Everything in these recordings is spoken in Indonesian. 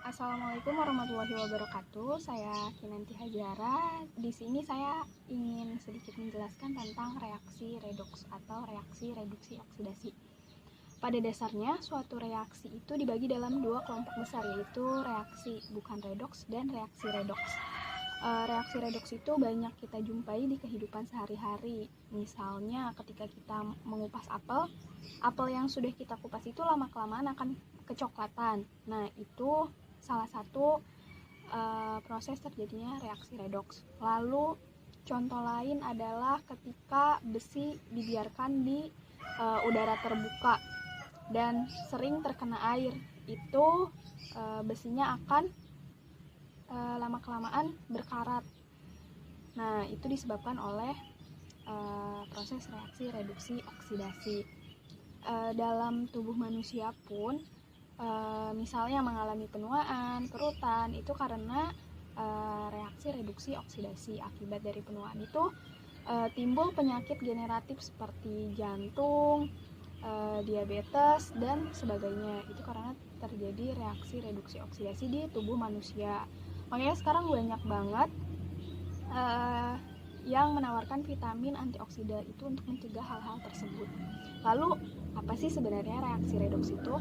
Assalamualaikum warahmatullahi wabarakatuh. Saya Kinanti Hajara. Di sini saya ingin sedikit menjelaskan tentang reaksi redoks atau reaksi reduksi oksidasi. Pada dasarnya, suatu reaksi itu dibagi dalam dua kelompok besar, yaitu reaksi bukan redoks dan reaksi redoks. Reaksi redoks itu banyak kita jumpai di kehidupan sehari-hari. Misalnya ketika kita mengupas apel yang sudah kita kupas itu lama-kelamaan akan kecoklatan. Nah, itu salah satu proses terjadinya reaksi redoks. Lalu contoh lain adalah ketika besi dibiarkan di udara terbuka dan sering terkena air, itu besinya akan lama-kelamaan berkarat. Nah, itu disebabkan oleh proses reaksi reduksi oksidasi. Dalam tubuh manusia pun misalnya mengalami penuaan, kerutan, itu karena reaksi reduksi oksidasi. Akibat dari penuaan itu timbul penyakit generatif seperti jantung, diabetes, dan sebagainya. Itu karena terjadi reaksi reduksi oksidasi di tubuh manusia. Makanya sekarang banyak banget yang menawarkan vitamin antioksidan itu untuk mencegah hal-hal tersebut. Lalu, apa sih sebenarnya reaksi redoks itu?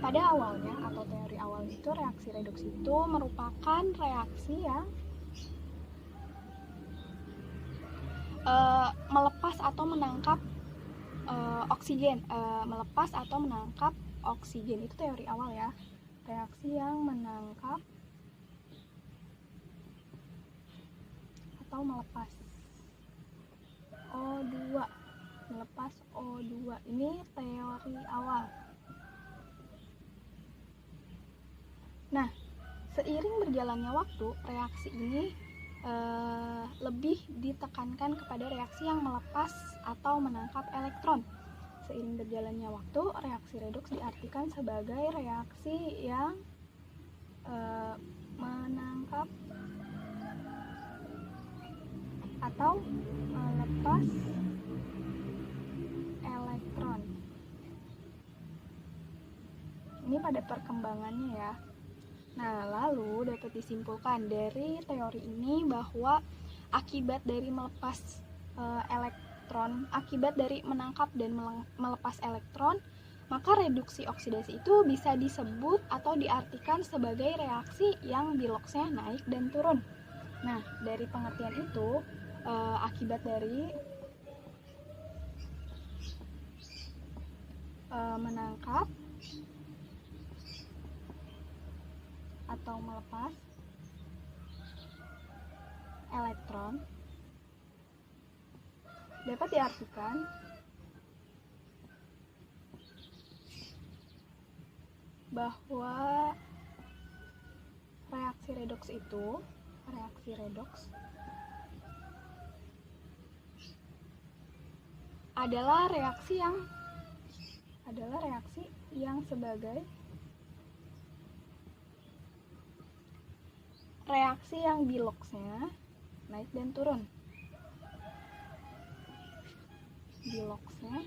Pada awalnya atau teori awal itu, reaksi redoks itu merupakan reaksi yang melepas atau menangkap oksigen, itu teori awal ya. Reaksi yang menangkap atau melepas O2, ini teori awal. Nah, seiring berjalannya waktu, reaksi ini lebih ditekankan kepada reaksi yang melepas atau menangkap elektron. Seiring berjalannya waktu, reaksi redoks diartikan sebagai reaksi yang menangkap atau melepas elektron. Ini pada perkembangannya ya. Nah, lalu dapat disimpulkan dari teori ini bahwa akibat dari melepas elektron, akibat dari menangkap dan melepas elektron, maka reduksi oksidasi itu bisa disebut atau diartikan sebagai reaksi yang biloksnya naik dan turun. Nah, dari pengertian itu, akibat dari menangkap atau melepas elektron dapat diartikan bahwa reaksi redoks adalah reaksi yang sebagai reaksi yang biloksnya naik dan turun. Biloksnya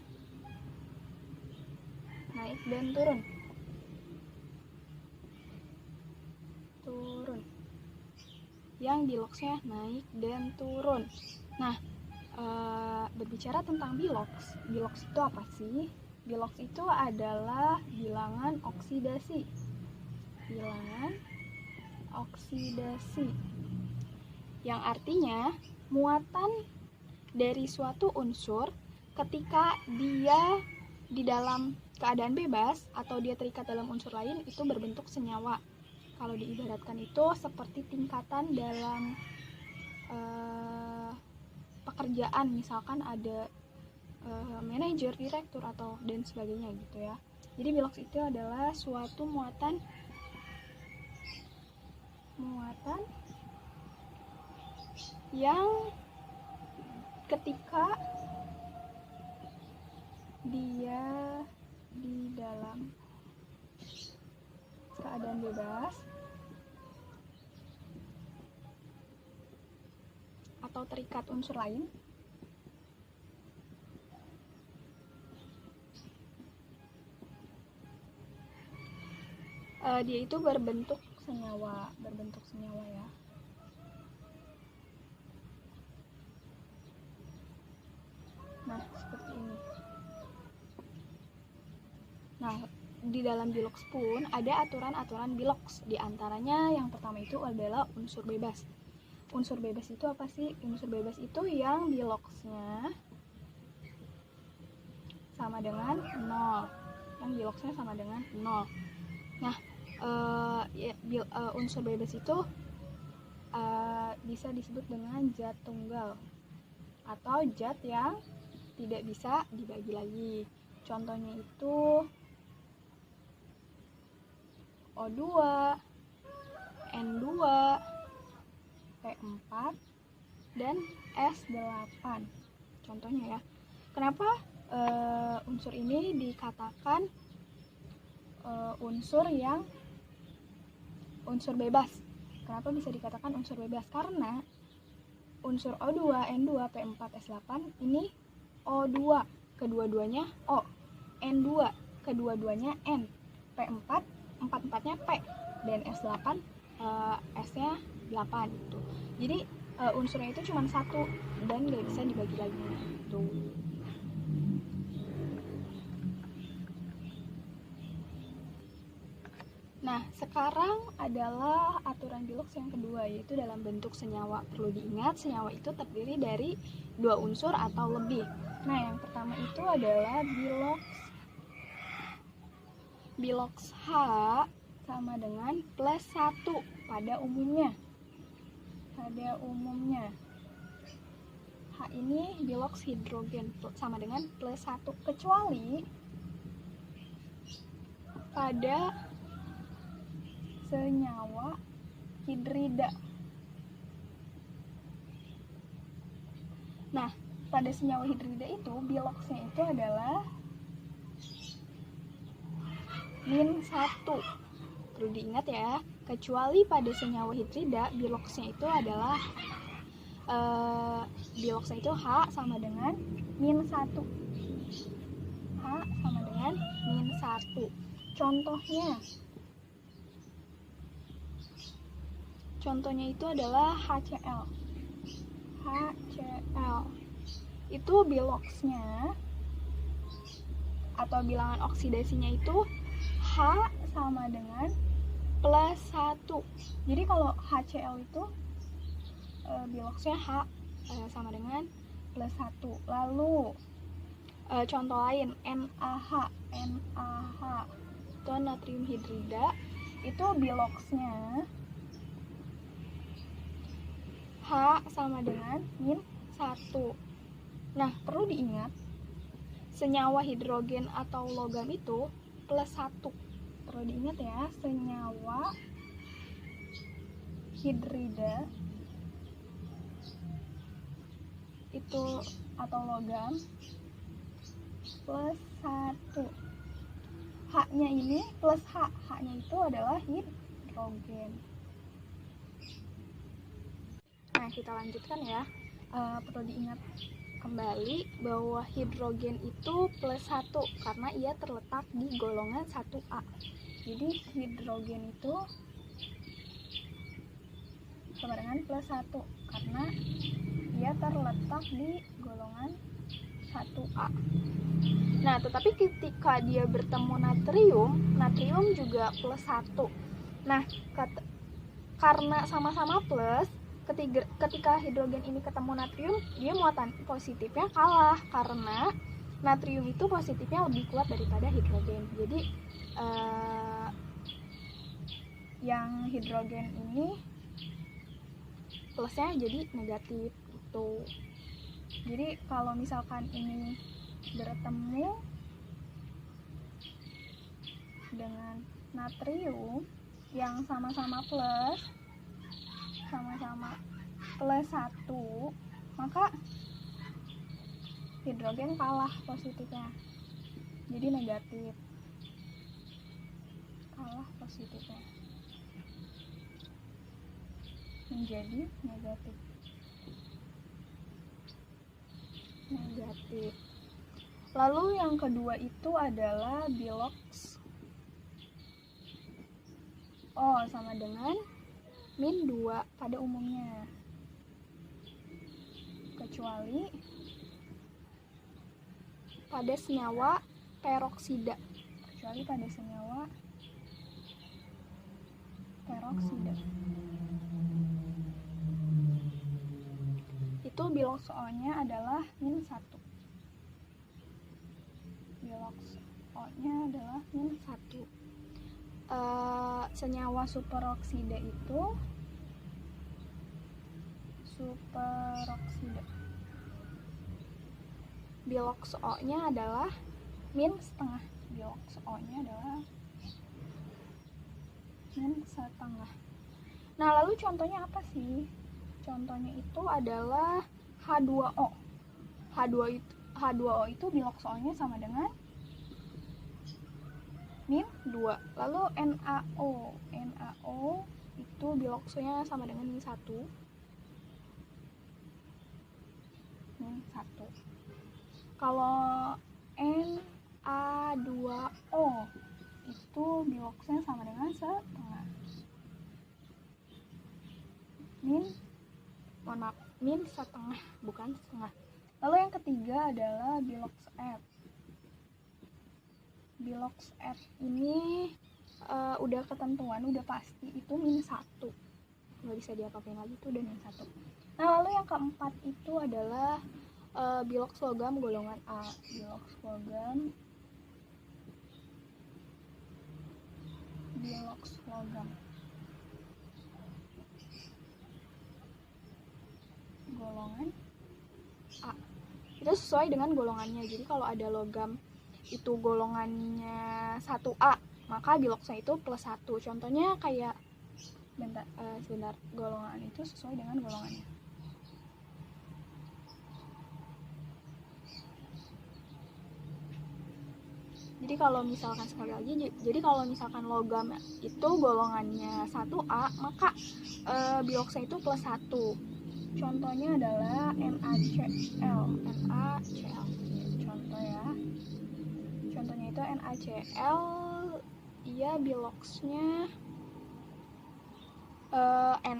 naik dan turun. Yang biloksnya naik dan turun. Nah, berbicara tentang biloks itu apa sih? Biloks itu adalah bilangan oksidasi. Yang artinya muatan dari suatu unsur ketika dia di dalam keadaan bebas atau dia terikat dalam unsur lain itu berbentuk senyawa. Kalau diibaratkan itu seperti tingkatan dalam pekerjaan, misalkan ada manajer, direktur, atau dan sebagainya gitu ya. Jadi biloks itu adalah suatu muatan yang ketika dia di dalam keadaan bebas atau terikat unsur lain, dia itu berbentuk senyawa, berbentuk senyawa ya. Nah, seperti ini. Nah, di dalam Bilox pun ada aturan-aturan Bilox. Di antaranya yang pertama itu adalah unsur bebas. Unsur bebas itu apa sih? Unsur bebas itu yang Biloxnya sama dengan 0. Yang Biloxnya sama dengan 0. Nah, unsur bebas itu bisa disebut dengan zat tunggal atau zat yang tidak bisa dibagi lagi. Contohnya itu O2, N2, P4, dan S8. Contohnya ya. Kenapa unsur ini dikatakan unsur bebas? Kenapa bisa dikatakan unsur bebas? Karena unsur O2, N2, P4, S8 ini O2, kedua-duanya O, N2, kedua-duanya N, P4, empat-empatnya P, dan S8, S-nya 8 gitu. Jadi unsurnya itu cuma satu dan gak bisa dibagi lagi gitu. Nah, sekarang adalah aturan Bilox yang kedua, yaitu dalam bentuk senyawa. Perlu diingat, senyawa itu terdiri dari 2 unsur atau lebih. Nah, yang pertama itu adalah Bilox H sama dengan plus 1 pada umumnya. H ini Bilox hidrogen sama dengan plus 1, kecuali pada senyawa hidrida. Nah, pada senyawa hidrida itu Biloxnya itu adalah -1. Perlu diingat ya, kecuali pada senyawa hidrida Biloxnya itu adalah Biloxnya itu H sama dengan -1. H sama dengan -1. Contohnya itu adalah HCl. Itu Biloxnya atau bilangan oksidasinya itu H sama dengan plus 1. Jadi kalau HCl itu Biloxnya H sama dengan plus 1. Lalu contoh lain, NaH itu natrium hidrida, itu Biloxnya H sama dengan -1. Nah, perlu diingat, senyawa hidrogen atau logam itu plus 1. Perlu diingat ya, senyawa hidrida itu atau logam plus 1. H-nya ini plus H. H-nya itu adalah hidrogen. Nah, kita lanjutkan ya. Perlu diingat kembali bahwa hidrogen itu plus 1 karena ia terletak di golongan 1A. Jadi hidrogen itu sama dengan plus 1 karena ia terletak di golongan 1A. Nah, tetapi ketika dia bertemu natrium juga plus 1. Nah, karena sama-sama plus, ketika hidrogen ini ketemu natrium, dia muatan positifnya kalah karena natrium itu positifnya lebih kuat daripada hidrogen. Jadi yang hidrogen ini plusnya jadi negatif gitu. Jadi kalau misalkan ini bertemu dengan natrium yang sama-sama plus 1, maka hidrogen kalah positifnya, jadi negatif, kalah positifnya menjadi negatif. Lalu yang kedua itu adalah Bilox O sama dengan min 2 pada umumnya. Kecuali pada senyawa peroksida. Itu bilox O-nya adalah min 1. Senyawa superoksida itu bilox O-nya adalah min setengah. Nah, lalu contohnya apa sih? Contohnya itu adalah H2O. H2O itu bilox O-nya sama dengan min 2. Lalu NaO itu bilox O-nya sama dengan min 1. Kalau Na2O itu biloxnya sama dengan setengah. Min setengah, bukan setengah. Lalu yang ketiga adalah bilox F. Bilox F ini udah ketentuan, udah pasti itu min 1. Nggak bisa diapa-apain lagi, itu udah min 1. Nah, lalu yang keempat itu adalah bilox logam golongan A. Bilox logam golongan A. Itu sesuai dengan golongannya. Jadi kalau ada logam itu golongannya 1A, maka biloxnya itu plus 1. Contohnya kayak sebentar, golongan itu sesuai dengan golongannya. Jadi kalau misalkan sekali lagi, jadi kalau misalkan logam itu golongannya 1A, maka biloxnya itu plus 1. Contohnya adalah NaCl. Contoh ya. Contohnya itu NaCl, ia biloxnya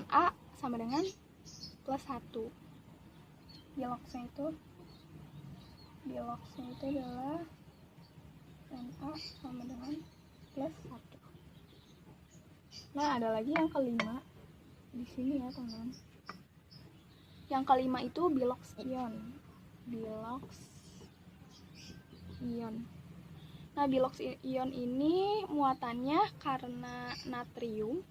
Na sama dengan plus 1. Biloxnya itu adalah Na sama dengan plus 1. Nah, ada lagi yang kelima di sini ya, teman. Yang kelima itu bilox ion. Nah, bilox ion ini muatannya karena natrium.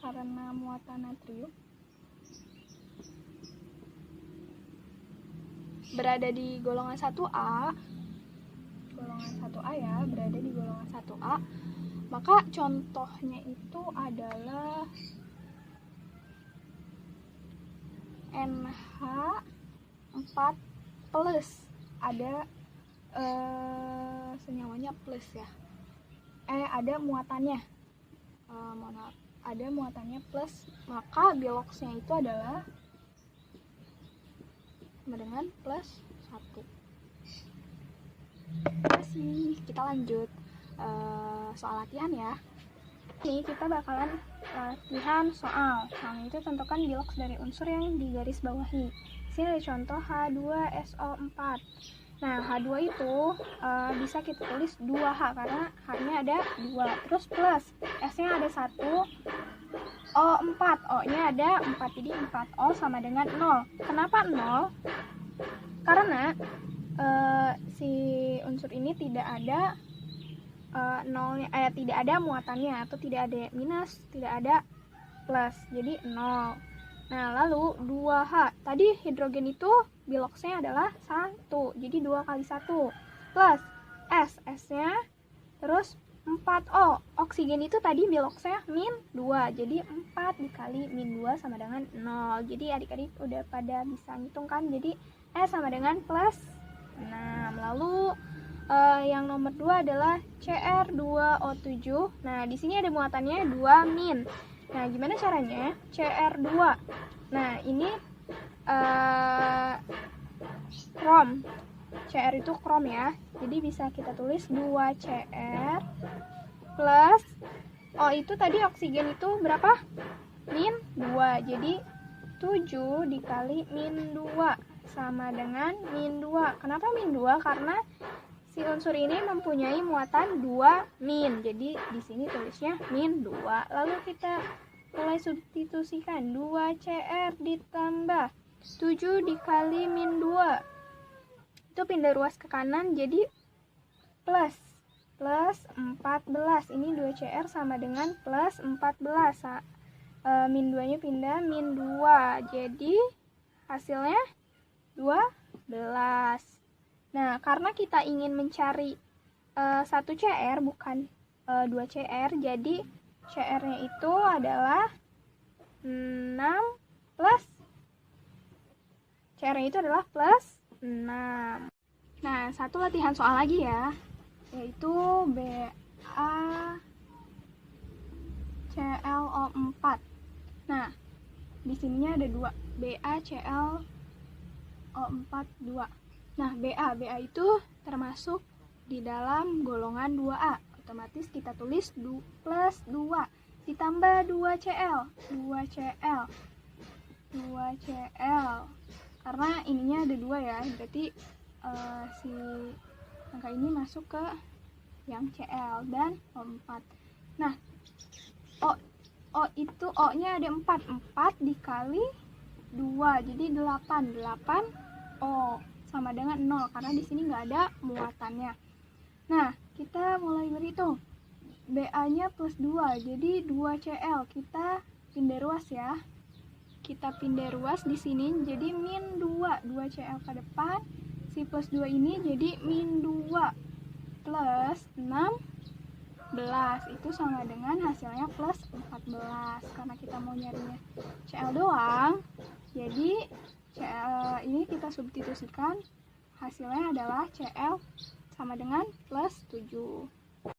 Karena muatan natrium berada di golongan 1A. Berada di golongan 1A. Maka contohnya itu adalah NH4+. Ada senyawanya plus ya. Ada muatannya. Ada muatannya plus, maka biloxnya itu adalah sama dengan plus 1. Terima. Kita lanjut soal latihan ya. Ini kita bakalan latihan soal. Itu tentukan bilox dari unsur yang digaris bawahi. Sini ada contoh H2SO4. Nah, H2 itu bisa kita tulis 2H karena H-nya ada 2. Terus plus, S-nya ada 1, O4, O-nya ada 4, jadi 4O sama dengan 0. Kenapa 0? Karena si unsur ini tidak ada tidak ada muatannya, atau tidak ada minus, tidak ada plus, jadi 0. Nah, lalu 2H, tadi hidrogen itu biloxnya adalah 1, jadi 2 kali 1, plus S-nya, terus 4O, oksigen itu tadi biloxnya min 2, jadi 4 dikali min 2 sama dengan 0. Jadi adik-adik udah pada bisa ngitung kan, jadi S sama dengan plus 6. Lalu yang nomor 2 adalah Cr2O7. Nah, di sini ada muatannya 2 min. Nah, gimana caranya? Cr2. Nah, ini CR itu krom ya. Jadi bisa kita tulis 2CR plus O itu tadi oksigen itu berapa? Min 2. Jadi 7 dikali min 2 sama dengan min 2. Kenapa min 2? Karena si unsur ini mempunyai muatan 2 min. Jadi di sini tulisnya min 2. Lalu kita mulai substitusikan. 2CR ditambah 7 dikali min 2. Itu pindah ruas ke kanan jadi plus 14. Ini 2CR sama dengan plus 14. Min 2 nya pindah min 2. Jadi hasilnya 12. Nah, karena kita ingin mencari 1 CR bukan 2 CR, jadi CR-nya itu adalah 6 plus CR-nya itu adalah plus 6. Nah, satu latihan soal lagi ya, yaitu BaClO4. Nah, di sininya ada 2, BaClO4 2. Nah, BA itu termasuk di dalam golongan 2A. Otomatis kita tulis plus 2 ditambah 2Cl. Karena ininya ada 2 ya, berarti si angka ini masuk ke yang Cl dan O4. Nah, O itu O-nya ada 4 dikali 2, jadi 8 O sama dengan 0 karena di sini nggak ada muatannya. Nah, kita mulai berhitung. BA-nya plus 2, jadi 2Cl. Kita pindah ruas ya. Kita pindah ruas di sini jadi min 2. 2Cl ke depan. Si plus 2 ini jadi min 2 plus 16. Itu sama dengan hasilnya plus 14. Karena kita mau nyarinya Cl doang, jadi Cl ini kita substitusikan, hasilnya adalah Cl sama dengan plus 7.